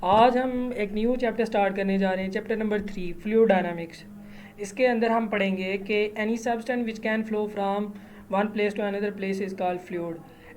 आज हम एक न्यू चैप्टर स्टार्ट करने जा रहे हैं, चैप्टर नंबर 3, फ्लूइड डायनामिक्स। इसके अंदर हम पढ़ेंगे कि any substance which can flow from one place to another place is called fluid.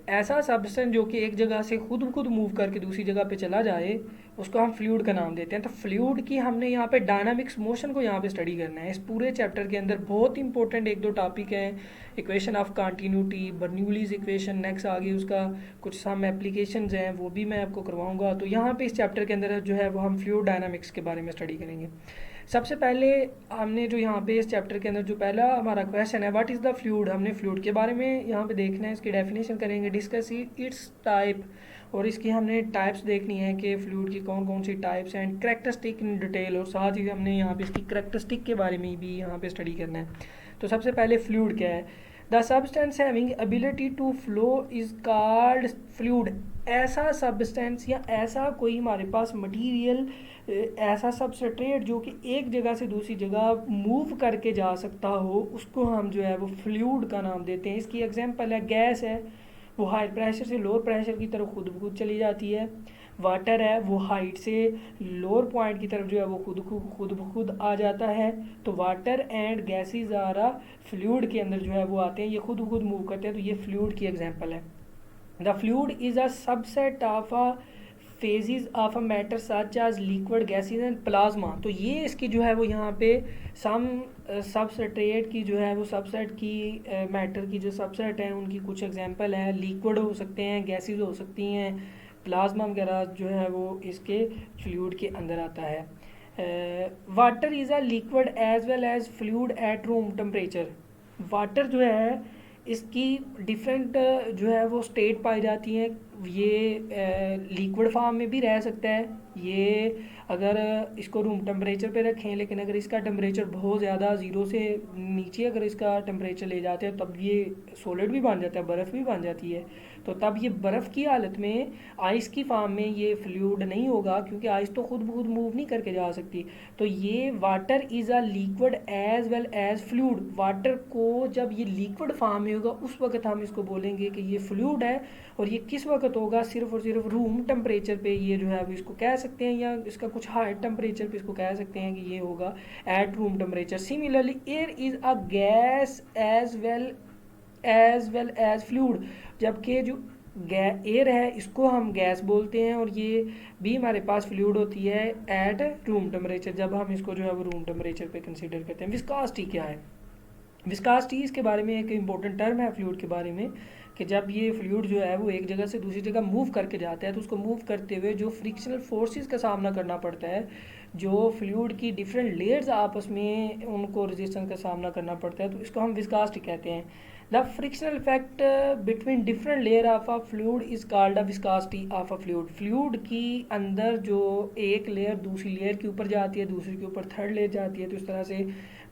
ऐसा सब्सटेंस जो कि एक जगह से खुद ब खुद मूव करके दूसरी जगह पे चला जाए, उसको हम फ्लूइड का नाम देते हैं। तो फ्लूइड की हमने यहाँ पे डायनामिक्स मोशन को यहाँ पे स्टडी करना है। इस पूरे चैप्टर के अंदर बहुत इंपॉर्टेंट एक दो टॉपिक हैं। Equation of continuity, Bernoulli's equation, next आगे उसका कुछ सम एप्लीकेशंस हैं, वो भी मैं आपको करवाऊंगा। तो यहाँ पे इस चैप्टर के अंदर जो है वो हम फ्लूइड डायनामिक्स के बारे में स्टडी करेंगे। सबसे पहले हमने जो यहाँ पे इस चैप्टर के अंदर जो पहला हमारा क्वेश्चन है, व्हाट इज़ द फ्लूइड। हमने फ्लूइड के बारे में यहाँ पे देखना है, इसकी डेफिनेशन करेंगे, डिस्कस इट्स टाइप, और इसकी हमने टाइप्स देखनी है कि फ्लूइड की कौन कौन सी टाइप्स हैं, कैरेक्टरिस्टिक इन डिटेल, और साथ ही हमने यहाँ पे इसकी कैरेक्टरिस्टिक के बारे में भी यहाँ पे स्टडी करना है। तो सबसे पहले फ्लूइड क्या है। The substance having ability to flow is called fluid. ऐसा सब्सटेंस या ऐसा कोई हमारे पास मटेरियल, ऐसा सबस्ट्रेट जो कि एक जगह से दूसरी जगह मूव करके जा सकता हो, उसको हम जो है वो फ्लूइड का नाम देते हैं। इसकी एग्जांपल है गैस है, वो हाई प्रेशर से लोअर प्रेशर की तरफ खुद ब खुद चली जाती है। वाटर है, वो हाइट से लोअर पॉइंट की तरफ जो है वो खुद ब खुद आ जाता है। तो water and gases are fluid के अंदर जो है वो आते हैं, ये खुद ब खुद मूव करते हैं। तो ये फ्लूइड की एग्जांपल है। The fluid is a subset of a phases of a matter such as liquid, gases and plasma. तो ये इसकी जो है वो यहाँ पे सम सबस्ट्रेट की जो है वो सबसेट की मैटर की जो सबसेट है उनकी कुछ एग्जांपल है। लिक्विड हो सकते हैं, गैसेज हो सकती हैं, प्लाज्मा वगैरह जो है वो इसके फ्लूइड के अंदर आता है। Water is a liquid as well as fluid at room temperature. Water जो है इसकी डिफरेंट जो है वो स्टेट पाई जाती हैं। ये लिक्विड फॉर्म में भी रह सकता है, ये अगर इसको रूम टेम्परेचर पे रखें, लेकिन अगर इसका टेम्परेचर बहुत ज़्यादा ज़ीरो से नीचे अगर इसका टेम्परेचर ले जाते हैं तब ये सॉलिड भी बन जाता है, बर्फ़ भी बन जाती है। तो तब ये बर्फ़ की हालत में आइस की फॉर्म में ये फ्लूइड नहीं होगा, क्योंकि आइस तो खुद ब खुद मूव नहीं करके जा सकती। तो ये water is a liquid as well as fluid. Water को जब ये लिक्विड फॉर्म में होगा उस वक्त हम इसको बोलेंगे कि ये फ्लूइड है। और ये किस वक्त होगा, सिर्फ और सिर्फ रूम टेम्परेचर पे ये जो है अब इसको कह सकते हैं, या इसका कुछ हाई टेम्परेचर पे इसको कह सकते हैं कि ये होगा at room temperature. Similarly air is a gas as well as fluid. जबकि जो एयर है इसको हम गैस बोलते हैं, और ये भी हमारे पास फ्लूइड होती है एट रूम टेम्परेचर, जब हम इसको जो है वो रूम टेम्परेचर पे कंसीडर करते हैं। विस्कोसिटी क्या है। विस्कोसिटी इसके बारे में एक इंपॉर्टेंट टर्म है फ्लूइड के बारे में, कि जब ये फ्लूइड जो है वो एक जगह से दूसरी जगह मूव करके जाता है तो उसको मूव करते हुए जो फ्रिक्शनल फोर्सेस का सामना करना पड़ता है, जो फ्लूइड की डिफरेंट लेयर्स आपस में उनको रेजिस्टेंस का सामना करना पड़ता है, तो इसको हम विस्कोसिटी कहते हैं। The frictional effect between different layer of a fluid is called a viscosity of a fluid. Fluid की अंदर जो एक लेयर दूसरी लेयर के ऊपर जाती है, दूसरी के ऊपर थर्ड लेयर जाती है, तो इस तरह से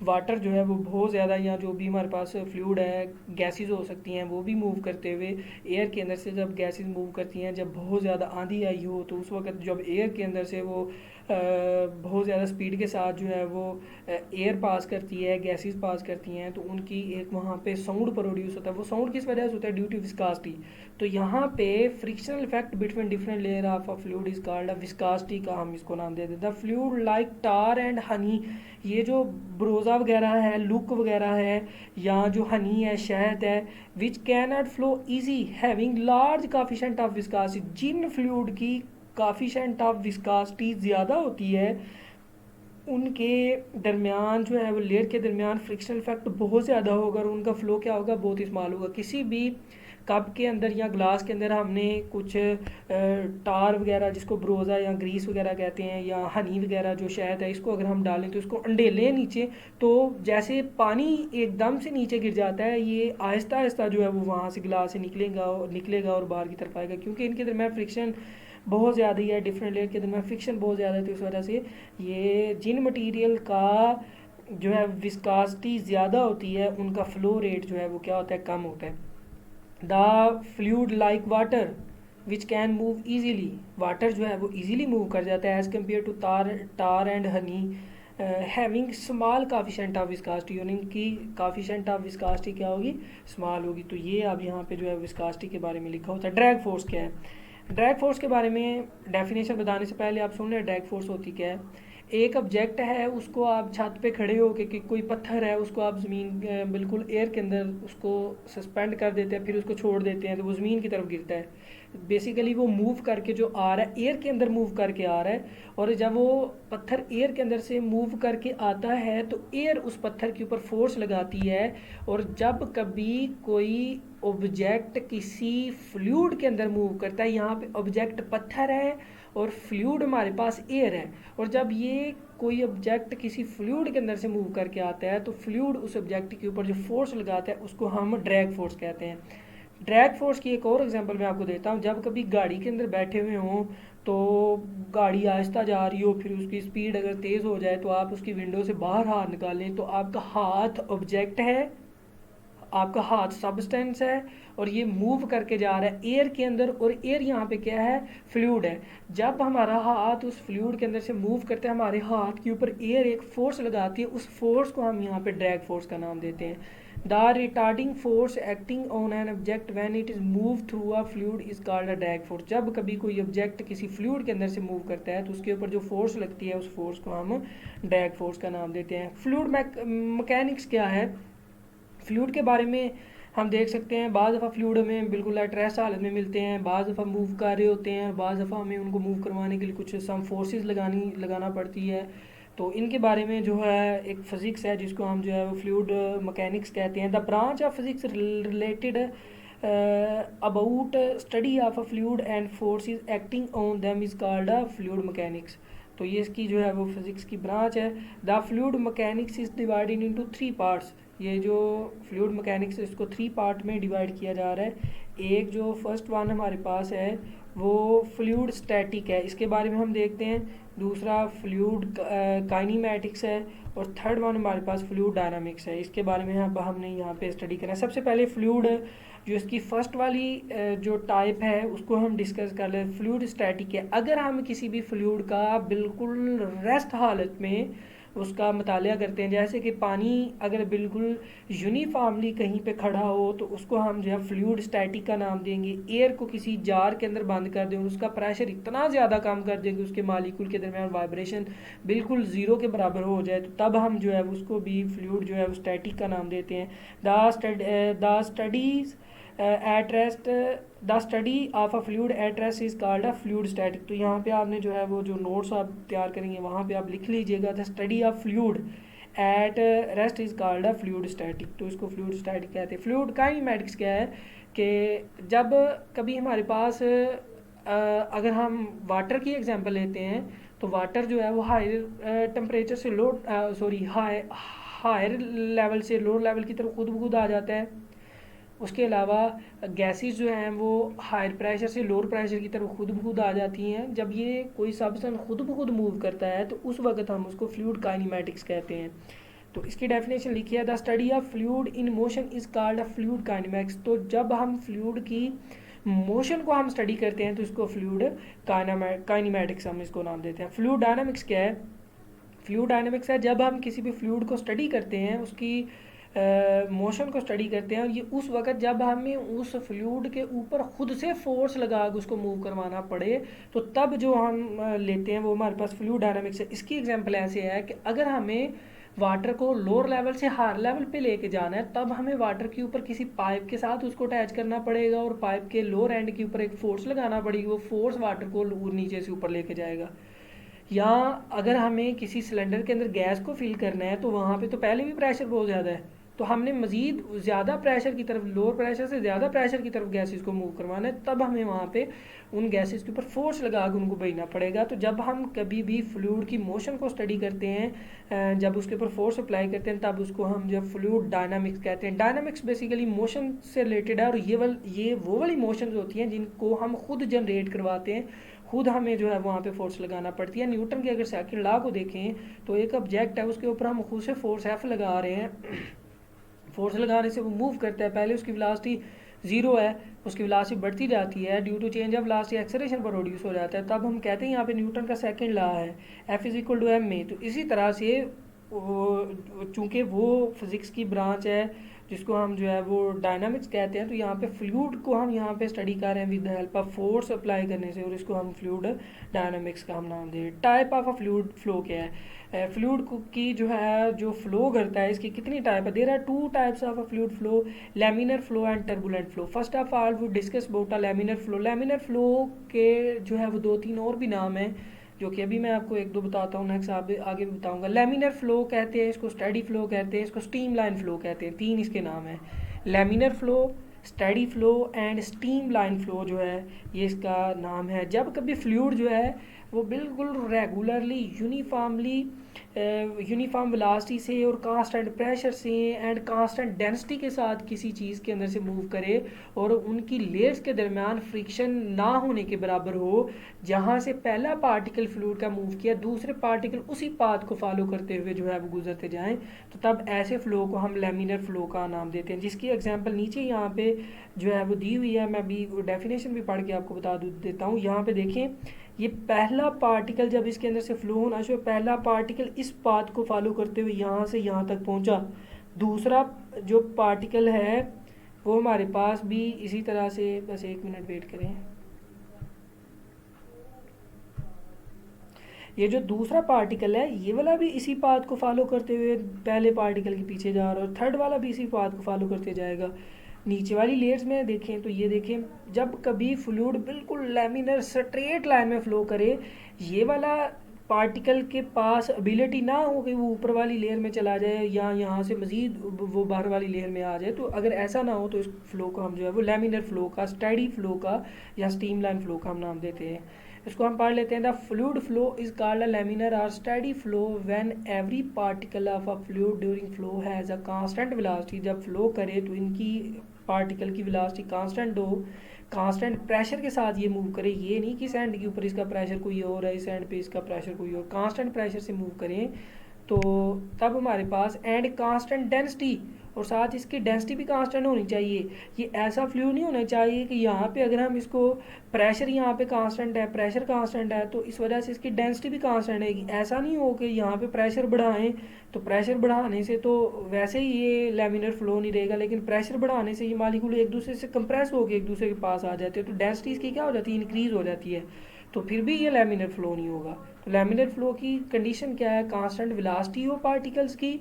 वाटर जो है वो बहुत ज़्यादा, या जो भी हमारे पास फ्लूइड है, गैसेज हो सकती हैं, वो भी मूव करते हुए एयर के अंदर से जब गैसेज मूव करती हैं, जब बहुत ज़्यादा आंधी आई हो तो उस वक्त जब एयर के अंदर से वो बहुत ज़्यादा स्पीड के साथ जो है वो एयर पास करती है, गैसेस पास करती हैं, तो उनकी एक वहाँ पे साउंड प्रोड्यूस होता है। वो साउंड किस वजह से होता है, ड्यू टू विस्कोसिटी। तो यहाँ पे frictional effect between different layer of a fluid is called a viscosity का हम इसको नाम दे देते हैं। The fluid like tar and Honey, ये जो ब्रोज़ा वगैरह है, लुक वगैरह है, या जो हनी है, शहद है, which can not flow easy having large coefficient of viscosity. जिन फ्लूइड की काफिशेंट ऑफ विस्कोसिटी ज़्यादा होती है, उनके दरमियान जो है वो लेयर के दरमियान फ्रिक्शनल इफेक्ट बहुत ज़्यादा होगा, और उनका फ़्लो क्या होगा, बहुत ही स्मॉल होगा। किसी भी कप के अंदर या ग्लास के अंदर हमने कुछ टार वगैरह, जिसको ब्रोज़ा या ग्रीस वगैरह कहते हैं, या हनी वगैरह जो शहद है, इसको अगर हम डालें तो इसको अंडेलें नीचे, तो जैसे पानी एकदम से नीचे गिर जाता है, ये आहिस्ता आहिस्ता जो है वो वहाँ से गिलास से निकलेगा और बाहर की तरफ आएगा, क्योंकि इनके दरमियान फ्रिक्शन बहुत ज़्यादा ही है, डिफरेंट लेयर के दरमियान फ्रिक्शन बहुत ज़्यादा है। तो इस वजह से ये जिन मटेरियल का जो है विस्कोसिटी ज़्यादा होती है, उनका फ़्लो रेट जो है वो क्या होता है, कम होता है। The fluid like water which can move easily. Water जो है वो ईजीली मूव कर जाता है as compare to tar and honey having small coefficient of viscosity, और इनकी काफिशेंट ऑफ विस्कोसिटी क्या होगी, स्मॉल होगी। तो ये अब यहाँ पे जो है विस्कोसिटी के बारे में लिखा होता है। ड्रैग फोर्स क्या है। ड्रैग फोर्स के बारे में डेफिनेशन बताने से पहले आप सुन लें ड्रैग फोर्स होती क्या है। एक ऑब्जेक्ट है, उसको आप छत पे खड़े हो के कोई पत्थर है उसको आप ज़मीन बिल्कुल एयर के अंदर उसको सस्पेंड कर देते हैं, फिर उसको छोड़ देते हैं तो वो ज़मीन की तरफ गिरता है। बेसिकली वो मूव करके जो आ रहा है एयर के अंदर मूव करके आ रहा है, और जब वो पत्थर एयर के अंदर से मूव करके आता है तो एयर उस पत्थर के ऊपर फोर्स लगाती है। और जब कभी कोई ऑब्जेक्ट किसी फ्लूइड के अंदर मूव करता है, यहाँ पे ऑब्जेक्ट पत्थर है और फ्लूइड हमारे पास एयर है, और जब ये कोई ऑब्जेक्ट किसी फ्लूइड के अंदर से मूव करके आता है तो फ्लूइड उस ऑब्जेक्ट के ऊपर जो फोर्स लगाता है उसको हम ड्रैग फोर्स कहते हैं। ड्रैग फोर्स की एक और एग्जांपल मैं आपको देता हूँ। जब कभी गाड़ी के अंदर बैठे हुए हों तो गाड़ी आहिस्ता जा रही हो, फिर उसकी स्पीड अगर तेज़ हो जाए तो आप उसकी विंडो से बाहर हाथ निकालें तो आपका हाथ ऑब्जेक्ट है, आपका हाथ सब्सटेंस है, और ये मूव करके जा रहा है एयर के अंदर, और एयर यहाँ पे क्या है, फ्लूइड है। जब हमारा हाथ उस फ्लूइड के अंदर से मूव करते हैं, हमारे हाथ के ऊपर एयर एक फोर्स लगाती है, उस फोर्स को हम यहाँ पे ड्रैग फोर्स का नाम देते हैं। The retarding force acting on an object when it is move through a fluid is called a drag force. जब कभी कोई ऑब्जेक्ट किसी फ्लूइड के अंदर से मूव करता है तो उसके ऊपर जो फोर्स लगती है उस फोर्स को हम ड्रैग फोर्स का नाम देते हैं। फ्लूइड मैकेनिक्स क्या है, फ्लूइड के बारे में हम देख सकते हैं बाज़ दफ़ा फ्लूइड हमें बिल्कुल एट रेस्ट हालत में मिलते हैं, बाज़ दफ़ा मूव कर रहे होते हैं, और बाज़ दफ़ा हमें उनको मूव करवाने के लिए कुछ सम फोर्सेस लगाना पड़ती है। तो इनके बारे में जो है एक फ़िज़िक्स है जिसको हम जो है वो फ्लूइड मैकेनिक्स कहते हैं। The branch of physics related about study of a fluid and forces acting on them is called a fluid mechanics. तो ये इसकी जो है वो फिज़िक्स की ब्रांच है। The fluid mechanics is divided into 3 parts. ये जो फ्लूइड मैकेनिक्स है इसको 3 पार्ट में डिवाइड किया जा रहा है। एक जो फर्स्ट वन हमारे पास है वो फ्लूइड स्टैटिक है, इसके बारे में हम देखते हैं। दूसरा फ्लूइड काइनेमैटिक्स है, और थर्ड वन हमारे पास फ्लूइड डायनामिक्स है, इसके बारे में अब हमने यहाँ पे स्टडी करना है। सबसे पहले फ्लूइड जो इसकी फर्स्ट वाली जो टाइप है उसको हम डिस्कस कर ले। फ्लूइड स्टैटिक है, अगर हम किसी भी फ्लूइड का बिल्कुल रेस्ट हालत में उसका मुताला करते हैं, जैसे कि पानी अगर बिल्कुल यूनिफॉर्मली कहीं पे खड़ा हो तो उसको हम जो है फ्लूइड स्टैटिक का नाम देंगे। एयर को किसी जार के अंदर बंद कर दें और उसका प्रेशर इतना ज़्यादा कम कर देंगे उसके मालिक्यूल के दरमियान वाइब्रेशन बिल्कुल ज़ीरो के बराबर हो जाए, तो तब हम जो है उसको भी फ्लूइड जो है वो स्टैटिक का नाम देते हैं। The studies at rest the study of a fluid at rest is called a fluid static. तो यहाँ पे आपने जो है वो जो नोट्स आप तैयार करेंगे वहाँ पे आप लिख लीजिएगा the study of fluid at rest is called a fluid static. तो इसको फ्लूइड स्टैटिक कहते हैं। फ्लूइड काइनेमैटिक्स क्या है कि जब कभी हमारे पास अगर हम वाटर की एग्जांपल लेते हैं तो वाटर जो है वो हायर टेम्परेचर से लो हायर लेवल से लो लेवल की तरफ खुद ब खुद आ जाता है। उसके अलावा गैसेस जो हैं वो हायर प्रेशर से लोअर प्रेशर की तरफ खुद ब खुद आ जाती हैं। जब ये कोई सब्सटेंस खुद ब खुद मूव करता है तो उस वक्त हम उसको फ्लूइड काइनेमैटिक्स कहते हैं। तो इसकी डेफिनेशन लिखी है the study of fluid in motion is called a fluid kinematics. तो जब हम फ्लूइड की मोशन को हम स्टडी करते हैं तो इसको फ्लूइड काइनेमैटिक्स हम इसको नाम देते हैं। फ्लूइड डायनामिक्स क्या है, फ्लूइड डायनामिक्स है जब हम किसी भी फ्लूइड को स्टडी करते हैं उसकी मोशन को स्टडी करते हैं, और ये उस वक्त जब हमें उस फ्लूइड के ऊपर खुद से फोर्स लगा के उसको मूव करवाना पड़े तो तब जो हम लेते हैं वो हमारे पास फ्लूइड डायनामिक्स है। इसकी एग्जांपल ऐसे है कि अगर हमें वाटर को लोअर लेवल से हायर लेवल पे लेके जाना है तब हमें वाटर के ऊपर किसी पाइप के साथ उसको अटैच करना पड़ेगा, और पाइप के लोअर एंड के ऊपर एक फोर्स लगाना पड़ेगी, वो फोर्स वाटर को नीचे से ऊपर लेके जाएगा। या अगर हमें किसी सिलेंडर के अंदर गैस को फिल करना है तो वहाँ पे तो पहले भी प्रेशर बहुत ज़्यादा है, तो हमने मज़ीद ज़्यादा प्रेशर की तरफ, लोअर प्रेशर से ज़्यादा प्रेशर की तरफ गैसेस को मूव करवाना है, तब हमें वहाँ पे उन गैसेस के ऊपर फोर्स लगा के उनको भेजना पड़ेगा। तो जब हम कभी भी फ्लूइड की मोशन को स्टडी करते हैं, जब उसके ऊपर फोर्स अप्लाई करते हैं तब उसको हम जब फ्लूइड डायनामिक्स कहते हैं। डायनामिक्स बेसिकली मोशन से रिलेटेड है, और ये वो वाली मोशंस होती हैं जिनको हम खुद जनरेट करवाते हैं, खुद हमें जो है वहाँ पे फोर्स लगाना पड़ती है। न्यूटन के अगर सेकंड लॉ को देखें तो एक ऑब्जेक्ट है उसके ऊपर हम खुद से फोर्स एफ लगा रहे हैं, फोर्स लगाने से वो मूव करता है, पहले उसकी वेलोसिटी जीरो है, उसकी वेलोसिटी बढ़ती जाती है, due to change of velocity acceleration produce हो जाता है, तब हम कहते हैं यहाँ पे न्यूटन का सेकंड लॉ है F is equal to M A. तो इसी तरह से चूँकि वो फिज़िक्स की ब्रांच है जिसको हम जो है वो डायनामिक्स कहते हैं। तो यहाँ पे फ्लूइड को हम यहाँ पे स्टडी कर रहे हैं with the help of force apply करने से, और इसको हम फ्लूइड डायनामिक्स का हम नाम दे। Type of a fluid flow क्या है? फ्लूइड की जो है जो फ्लो करता है, इसकी कितनी टाइप है? There are two types of a fluid flow, laminar flow and turbulent flow. First of all we discuss about a laminar flow. Laminar flow के जो है वो 2-3 और भी नाम हैं, जो कि अभी मैं आपको एक दो बताता हूँ, नेक्स्ट आगे भी बताऊँगा। लैमिनर फ्लो कहते हैं इसको, स्टेडी फ्लो कहते हैं इसको, स्टीम लाइन फ्लो कहते हैं। 3 इसके नाम हैं, laminar flow, steady flow and steam line flow जो है ये इसका नाम है। जब कभी फ्लूइड जो है वो बिल्कुल रेगुलरली यूनिफॉर्म वेलोसिटी से और कांस्टेंट प्रेशर से एंड कांस्टेंट डेंसिटी के साथ किसी चीज़ के अंदर से मूव करे और उनकी लेयर्स के दरमियान फ्रिक्शन ना होने के बराबर हो, जहाँ से पहला पार्टिकल फ्लूइड का मूव किया दूसरे पार्टिकल उसी पाथ को फॉलो करते हुए जो है वो गुजरते जाएं, तो तब ऐसे फ्लो को हम लैमिनर फ्लो का नाम देते हैं। जिसकी एग्जांपल नीचे यहाँ पे जो है वो दी हुई है, मैं भी डेफिनेशन भी पढ़ के आपको बता देता हूँ। यहाँ पे देखें, ये पहला पार्टिकल जब इसके अंदर से फ्लो होना शुरू, पहला पार्टिकल इस पाथ को फॉलो करते हुए यहाँ से यहाँ तक पहुँचा, दूसरा जो पार्टिकल है वो हमारे पास भी इसी तरह से, बस 1 मिनट वेट करें, ये जो दूसरा पार्टिकल है ये वाला भी इसी पाथ को फॉलो करते हुए पहले पार्टिकल के पीछे जा रहा है, और थर्ड वाला भी इसी पाथ को फॉलो करते जाएगा। नीचे वाली लेयर्स में देखें तो ये देखें, जब कभी फ्लूइड बिल्कुल लैमिनर स्ट्रेट लाइन में फ्लो करे, ये वाला पार्टिकल के पास एबिलिटी ना हो कि वो ऊपर वाली लेयर में चला जाए या यहाँ से मज़ीद वो बाहर वाली लेयर में आ जाए। तो अगर ऐसा ना हो तो इस फ्लो को हम जो है वो लैमिनर फ्लो का, स्टेडी फ्लो का या स्टीम लाइन फ्लो का हम नाम देते हैं। इसको हम पढ़ लेते हैं। The fluid flow is called a laminar or steady flow when every particle of a fluid during flow has a constant velocity. जब फ्लो करे तो इनकी पार्टिकल की वेलोसिटी कांस्टेंट हो, कांस्टेंट प्रेशर के साथ ये मूव करे। ये नहीं कि सैंड के ऊपर इसका प्रेशर कोई और है, सैंड पे इसका प्रेशर कोई और, कांस्टेंट प्रेशर से मूव करें तो तब हमारे पास एंड कांस्टेंट डेंसिटी, और साथ इसकी डेंसिटी भी कांस्टेंट होनी चाहिए। ये ऐसा फ्लू नहीं होना चाहिए कि यहाँ पे अगर हम इसको प्रेशर यहाँ पे कांस्टेंट है, प्रेशर कांस्टेंट है तो इस वजह से इसकी डेंसिटी भी कांस्टेंट है। ऐसा नहीं हो कि यहाँ पे प्रेशर बढ़ाएं तो प्रेशर बढ़ाने से तो वैसे ही ये लैमिनर फ्लो नहीं रहेगा, लेकिन प्रेशर बढ़ाने से ये मालिक्यूल एक दूसरे से कंप्रेस होकर एक दूसरे के पास आ जाते हैं, तो डेंसिटी इसकी क्या हो जाती है, इंक्रीज हो जाती है, तो फिर भी ये लैमिनर फ्लो नहीं होगा। तो लैमिनर फ्लो की कंडीशन क्या है? कांस्टेंट वेलोसिटी हो पार्टिकल्स की,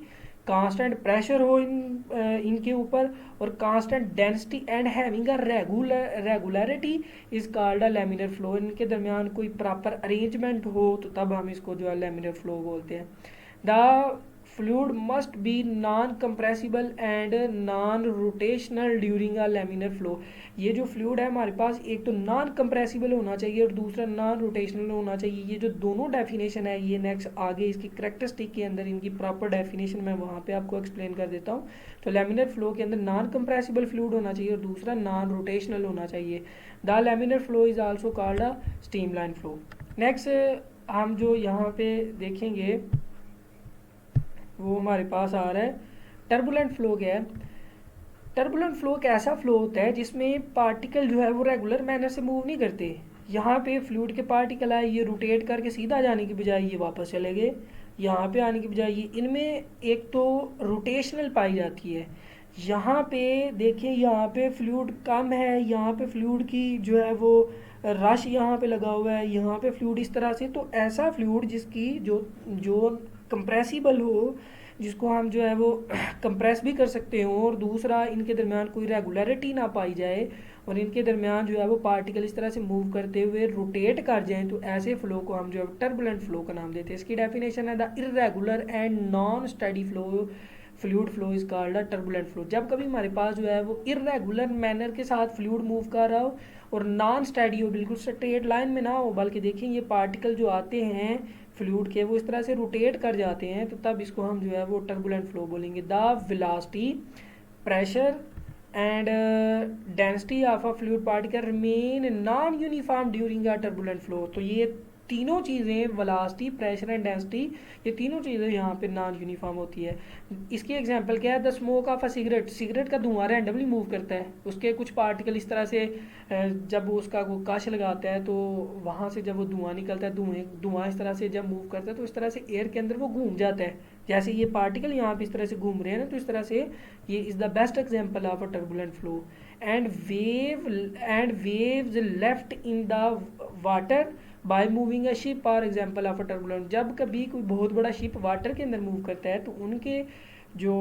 कांस्टेंट प्रेशर हो इनके ऊपर, और constant density and having a regularity is called a laminar flow. इनके दरमियान कोई प्रॉपर अरेंजमेंट हो तो तब हम इसको जो है लैमिनर फ्लो बोलते हैं। The fluid must be non compressible and non rotational during a laminar flow. ये जो फ्लूइड है हमारे पास, एक तो नॉन कंप्रेसिबल होना चाहिए और दूसरा नॉन रोटेशनल होना चाहिए। ये जो दोनों डेफिनेशन है ये नेक्स्ट आगे इसकी करेक्टरिस्टिक के अंदर इनकी प्रॉपर डेफिनेशन मैं वहाँ पे आपको एक्सप्लेन कर देता हूँ। तो लैमिनर फ्लो के अंदर नॉन कंप्रेसिबल फ्लूइड होना चाहिए और दूसरा नॉन रोटेशनल होना चाहिए। The laminar flow is also called a steam line flow. Next हम जो यहाँ पे देखेंगे वो हमारे पास आ रहा है टर्बुलेंट फ्लो। क्या है टर्बुलेंट फ्लो? एक ऐसा फ्लो होता है जिसमें पार्टिकल जो है वो रेगुलर मैनर से मूव नहीं करते। यहाँ पे फ्लूइड के पार्टिकल आए, ये रोटेट करके सीधा जाने की बजाय ये वापस चले गए, यहाँ पे आने की बजाय ये, इनमें एक तो रोटेशनल पाई जाती है। यहाँ पे देखिए, यहाँ पे फ्लूइड कम है, यहाँ पे फ्लूइड की जो है वो रश यहाँ पे लगा हुआ है, यहाँ पे फ्लूइड इस तरह से। तो ऐसा फ्लूइड जिसकी जो जो कंप्रेसिबल हो, जिसको हम जो है वो कंप्रेस भी कर सकते हो, और दूसरा इनके दरमियान कोई रेगुलरिटी ना पाई जाए और इनके दरमियान जो है वो पार्टिकल इस तरह से मूव करते हुए रोटेट कर जाएं, तो ऐसे फ्लो को हम जो है टर्बुलेंट फ्लो का नाम देते हैं। इसकी डेफिनेशन है the irregular and non steady flow fluid flow is called a turbulent flow. जब कभी हमारे पास जो है वो इर्रेगुलर मैनर के साथ फ्लूइड मूव कर रहा हो और नॉन स्टेडी हो, बिल्कुल स्ट्रेट लाइन में ना हो, बल्कि देखें ये पार्टिकल जो आते हैं फ्लूइड के वो इस तरह से रोटेट कर जाते हैं, तो तब इसको हम जो है वो टर्बुलेंट फ्लो बोलेंगे। The velocity, pressure and density of a fluid particle remain non uniform during a turbulent flow. तो ये तीनों चीज़ें वेलोसिटी, प्रेशर एंड डेंसिटी, ये तीनों चीज़ें यहाँ पे नॉन यूनिफॉर्म होती है। इसकी एग्जांपल क्या है, the smoke of a cigarette, cigarette का धुआं रैंडमली मूव करता है, उसके कुछ पार्टिकल इस तरह से जब वो उसका वो कश लगाता है तो वहाँ से जब वो धुआं निकलता है, धुआं इस तरह से जब मूव करता है तो इस तरह से एयर के अंदर वो घूम जाता है, जैसे ये पार्टिकल यहाँ पे इस तरह से घूम रहे हैं ना, तो इस तरह से ये is the best example of a turbulent flow. And waves left in the water by moving a ship और एग्जांपल ऑफ अ टर्बुलेंट, जब कभी कोई बहुत बड़ा शिप वाटर के अंदर मूव करता है तो उनके जो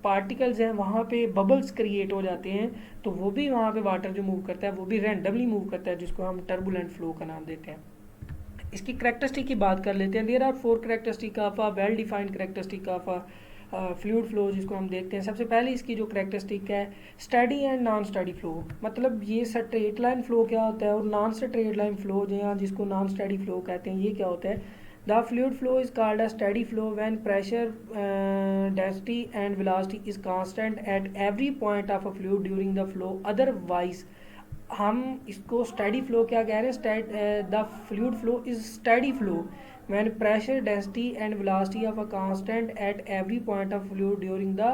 पार्टिकल्स हैं वहाँ पे बबल्स क्रिएट हो जाते हैं, तो वो भी वहाँ पे वाटर जो मूव करता है वो भी रैंडमली मूव करता है, जिसको हम टर्बुलेंट फ्लो का नाम देते हैं। इसकी करेक्टरिस्टिक की बात कर लेते हैं। There are 4 characteristic of a well defined characteristic of a fluid flow, जिसको हम देखते हैं। सबसे पहले इसकी जो करेक्टरिस्टिक है, study and non steady flow, मतलब ये स्ट्रेट लाइन फ्लो क्या होता है और नॉन स्ट्रेट लाइन फ्लो जो जिसको नॉन स्टडी फ्लो कहते हैं, ये क्या होता है। The fluid flow is called a steady flow when pressure, density and velocity is constant at every point of a fluid during the flow, otherwise हम इसको स्टडी फ्लो क्या कह रहे हैं, the fluid flow is steady flow when pressure, density and velocity of a constant at every point of fluid during the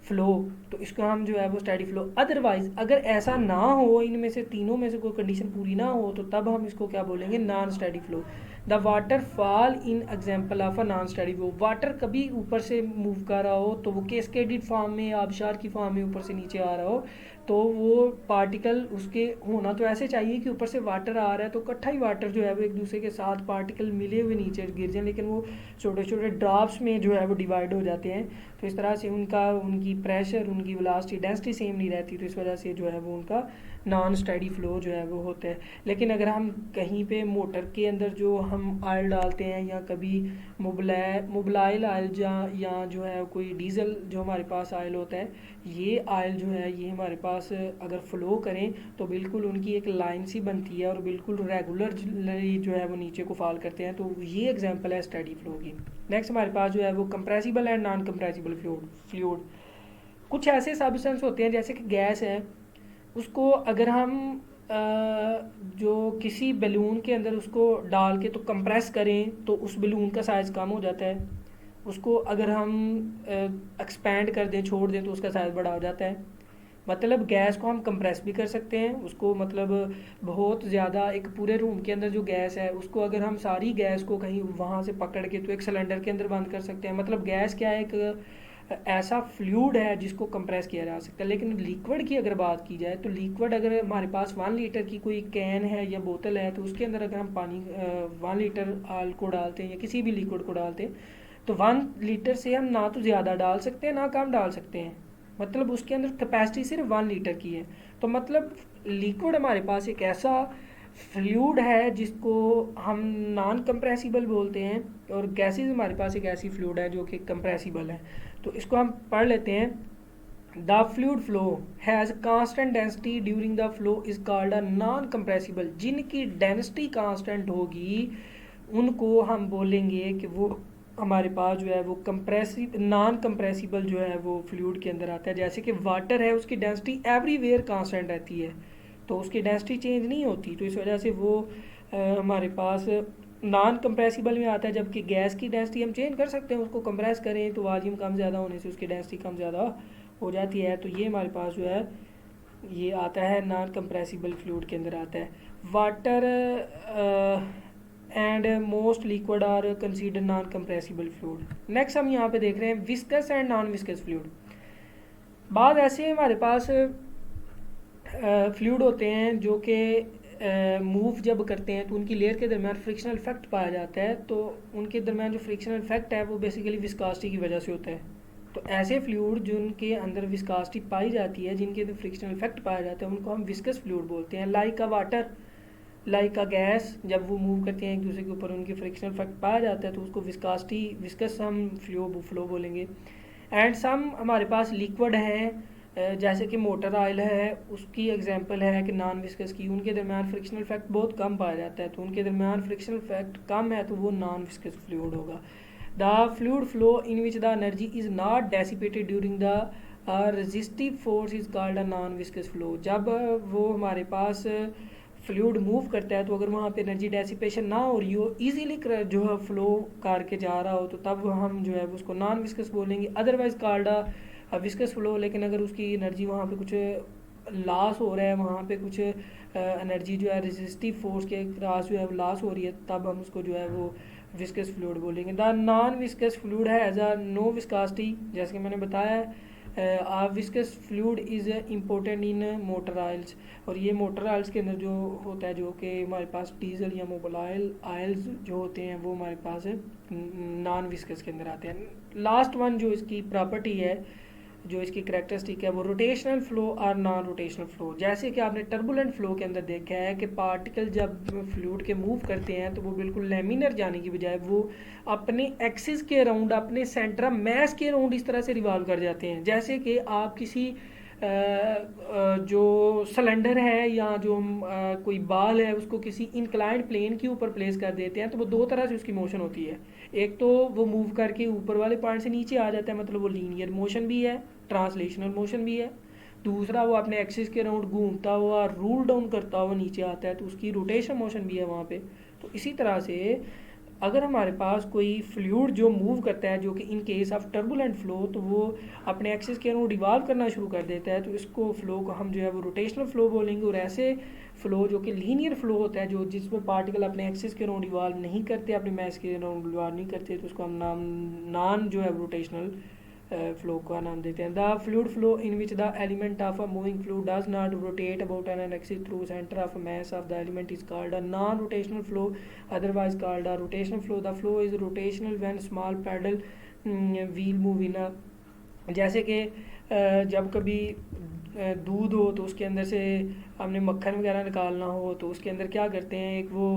flow, तो इसको हम जो है वो स्टडी फ्लो। अदरवाइज अगर ऐसा ना हो, इनमें से तीनों में से कोई कंडीशन पूरी ना हो, तो तब हम इसको क्या बोलेंगे, non steady flow. The water fall in example of a non steady flow, water कभी ऊपर से मूव कर रहा हो तो वो कैस्केडेड फॉर्म में, आबशार की फॉर्म में ऊपर से नीचे आ रहा हो, तो वो पार्टिकल उसके होना तो ऐसे चाहिए कि ऊपर से वाटर आ रहा है तो इकट्ठा ही वाटर जो है वो एक दूसरे के साथ पार्टिकल मिले हुए नीचे गिर जाए, लेकिन वो छोटे छोटे ड्रॉप्स में जो है वो डिवाइड हो जाते हैं, तो इस तरह से उनकी प्रेशर, उनकी वेलोसिटी, डेंसिटी सेम नहीं रहती, तो इस वजह से जो है वो उनका नॉन स्टडी फ्लो जो है वो होता है। लेकिन अगर हम कहीं पे मोटर के अंदर जो हम ऑयल डालते हैं या कभी मोबिलाइल ऑयल या जो है कोई डीजल जो हमारे पास ऑयल होता है, ये ऑयल जो है ये हमारे पास अगर फ़्लो करें तो बिल्कुल उनकी एक लाइन सी बनती है और बिल्कुल रेगुलरली जो है वो नीचे को फॉल करते हैं, तो ये एग्जांपल है स्टडी फ्लो की। नेक्स्ट हमारे पास जो है वो compressible and non compressible fluid. कुछ ऐसे सब्सटेंस होते हैं जैसे कि गैस है, उसको अगर हम जो किसी बैलून के अंदर उसको डाल के तो कंप्रेस करें तो उस बैलून का साइज़ कम हो जाता है, उसको अगर हम एक्सपेंड कर दें, छोड़ दें, तो उसका साइज़ बड़ा हो जाता है। मतलब गैस को हम कंप्रेस भी कर सकते हैं, उसको मतलब बहुत ज़्यादा एक पूरे रूम के अंदर जो गैस है उसको अगर हम सारी गैस को कहीं वहाँ से पकड़ के तो एक सिलेंडर के अंदर बंद कर सकते हैं। मतलब गैस क्या है, एक ऐसा फ्लूइड है जिसको कंप्रेस किया जा सकता है। लेकिन लिक्विड की अगर बात की जाए तो लिक्विड अगर हमारे पास 1 लीटर की कोई कैन है या बोतल है तो उसके अंदर अगर हम पानी 1 लीटर ऑयल को डालते हैं या किसी भी लिक्विड को डालते हैं तो 1 लीटर से हम ना तो ज़्यादा डाल सकते हैं ना कम डाल सकते हैं, मतलब उसके अंदर कैपेसिटी सिर्फ 1 लीटर की है। तो मतलब लिक्विड हमारे पास एक ऐसा फ्लूइड है जिसको हम नॉन कंप्रेसिबल बोलते हैं, और गैसेज हमारे पास एक ऐसी फ्लूइड है जो कि कंप्रेसिबल है। तो इसको हम पढ़ लेते हैं। The fluid flow has constant density during the flow is called a non compressible. जिनकी डेंसिटी कांस्टेंट होगी उनको हम बोलेंगे कि वो हमारे पास जो है वो नॉन कंप्रेसिबल जो है वो फ्लूइड के अंदर आता है। जैसे कि वाटर है, उसकी डेंसिटी एवरीवेयर कांस्टेंट रहती है, तो उसकी डेंसिटी चेंज नहीं होती, तो इस वजह से वो हमारे पास नॉन कंप्रेसिबल में आता है। जबकि गैस की डेंसिटी हम चेंज कर सकते हैं, उसको कंप्रेस करें तो वॉल्यूम कम ज़्यादा होने से उसकी डेंसिटी कम ज़्यादा हो जाती है। तो ये हमारे पास जो है ये आता है नॉन कंप्रेसिबल फ्लूइड के अंदर आता है। Water and most liquid are consider non compressible fluid. Next हम यहाँ पे देख रहे हैं viscous and non viscous fluid. बाद ऐसे हमारे पास फ्लूइड होते हैं जो कि मूव जब करते हैं तो उनकी लेयर के दरमियान फ्रिक्शनल इफेक्ट पाया जाता है, तो उनके दरमियान जो फ्रिक्शनल इफेक्ट है वो बेसिकली विस्कोसिटी की वजह से होता है। तो ऐसे फ्लूइड जिनके अंदर विस्कोसिटी पाई जाती है, जिनके अंदर फ्रिक्शनल इफेक्ट पाया जाता है, उनको हम विस्कस फ्लूइड बोलते हैं। लाइक का वाटर, लाइक का गैस, जब वो मूव करते हैं एक दूसरे के ऊपर उनके फ्रिक्शनल इफेक्ट पाया जाता है तो उसको विस्कस हम फ्लो बोलेंगे। एंड सम हमारे पास लिक्विड हैं जैसे कि मोटर ऑयल है, उसकी एग्जांपल है कि नॉन विस्कस की, उनके दरमियान फ्रिक्शनल इफेक्ट बहुत कम पाया जाता है, तो उनके दरमियान फ्रिक्शनल इफेक्ट कम है तो वो नॉन विस्कस फ्लूइड होगा। The fluid flow in which the energy is not dissipated during the resistive force is called a non viscous flow. जब वो हमारे पास फ्लूइड मूव करता है तो अगर वहाँ पे एनर्जी डेसिपेशन ना हो रही हो, इजीली जो है फ्लो करके जा रहा हो, तो तब हम जो है उसको नॉन विस्कस बोलेंगे, अदरवाइज कॉल्ड अ विस्कस फ्लो। लेकिन अगर उसकी एनर्जी वहाँ पे कुछ लॉस हो रहा है, वहाँ पे कुछ एनर्जी जो है रेजिस्टिव फोर्स के क्रॉस जो है वो लॉस हो रही है, तब हम उसको जो है वो विस्कस फ्लूइड बोलेंगे। द नॉन विस्कस फ्लूइड है एज अ नो विस्कासिटी, जैसे कि मैंने बताया है। Viscous fluid is important in motor oils, और ये मोटर ऑयल्स के अंदर जो होता है, जो कि हमारे पास डीजल या मोबाइल ऑयल्स जो होते हैं वो हमारे पास नॉन विस्कस के अंदर आते हैं। लास्ट वन जो इसकी प्रॉपर्टी है, जो इसकी करेक्टरिस्टिक है, वो रोटेशनल फ्लो और नॉन रोटेशनल फ्लो। जैसे कि आपने टर्बुलेंट फ्लो के अंदर देखा है कि पार्टिकल जब फ्लूइड के मूव करते हैं तो वो बिल्कुल लेमिनर जाने की बजाय वो अपने एक्सिस के अराउंड, अपने सेंटर ऑफ मैस के अराउंड इस तरह से रिवॉल्व कर जाते हैं। जैसे कि आप किसी जो सिलेंडर है या जो कोई बाल है उसको किसी इंक्लाइंड प्लेन के ऊपर प्लेस कर देते हैं, तो वो दो तरह से उसकी मोशन होती है। एक तो वो मूव करके ऊपर वाले पॉइंट से नीचे आ जाता है, मतलब वो लीनियर मोशन भी है, ट्रांसलेशनल मोशन भी है। दूसरा वो अपने एक्सिस के अराउंड घूमता हुआ रूल डाउन करता हुआ नीचे आता है, तो उसकी रोटेशन मोशन भी है वहाँ पे। तो इसी तरह से अगर हमारे पास कोई फ्लूइड जो मूव करता है, जो कि in case of turbulent flow, तो वो अपने एक्सिस के अराउंड रिवॉल्व करना शुरू कर देता है, तो इसको फ्लो को हम जो है वो रोटेशनल फ्लो बोलेंगे। और ऐसे फ्लो जो कि लीनियर फ्लो होता है, जो जिसमें पार्टिकल अपने एक्सिस के अराउंड रिवॉल्व नहीं करते, अपने मैस के अराउंड रिवॉल्व नहीं करते, तो उसको हम नॉन जो है रोटेशनल फ्लो का नाम देते हैं। The fluid flow in which the element of a moving fluid does not rotate about an axis through centre of mass of the element is called a non rotational flow, otherwise called a rotational flow. The flow is rotational when small paddle wheel move in a, जैसे कि जब कभी दूध हो तो उसके अंदर से हमने मक्खन वगैरह निकालना हो, तो उसके अंदर क्या करते हैं, एक वो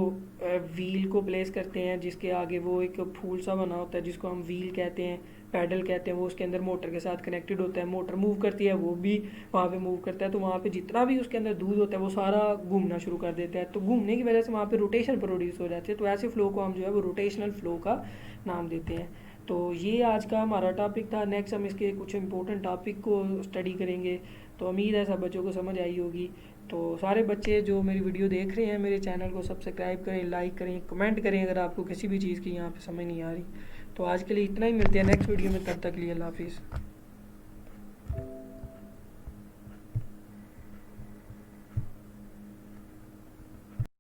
व्हील को प्लेस करते हैं जिसके आगे वो एक फूल सा बना होता है जिसको हम व्हील कहते हैं, पैडल कहते हैं। वो उसके अंदर मोटर के साथ कनेक्टेड होता है, मोटर मूव करती है, वो भी वहाँ पे मूव करता है, तो वहाँ पे जितना भी उसके अंदर दूध होता है वो सारा घूमना शुरू कर देता है। तो घूमने की वजह से वहाँ पे रोटेशन प्रोड्यूस हो जाती है, तो ऐसे फ्लो को हम जो है वो रोटेशनल फ्लो का नाम देते हैं। तो ये आज का हमारा टॉपिक था। नेक्स्ट हम इसके कुछ इंपॉर्टेंट टॉपिक को स्टडी करेंगे। तो उम्मीद है सब बच्चों को समझ आई होगी। तो सारे बच्चे जो मेरी वीडियो देख रहे हैं, मेरे चैनल को सब्सक्राइब करें, लाइक करें, कमेंट करें अगर आपको किसी भी चीज़ की यहाँ पे समझ नहीं आ रही। तो आज के लिए इतना ही, मिलते हैं नेक्स्ट वीडियो में, तब तक के लिए अल्लाह हाफिज़।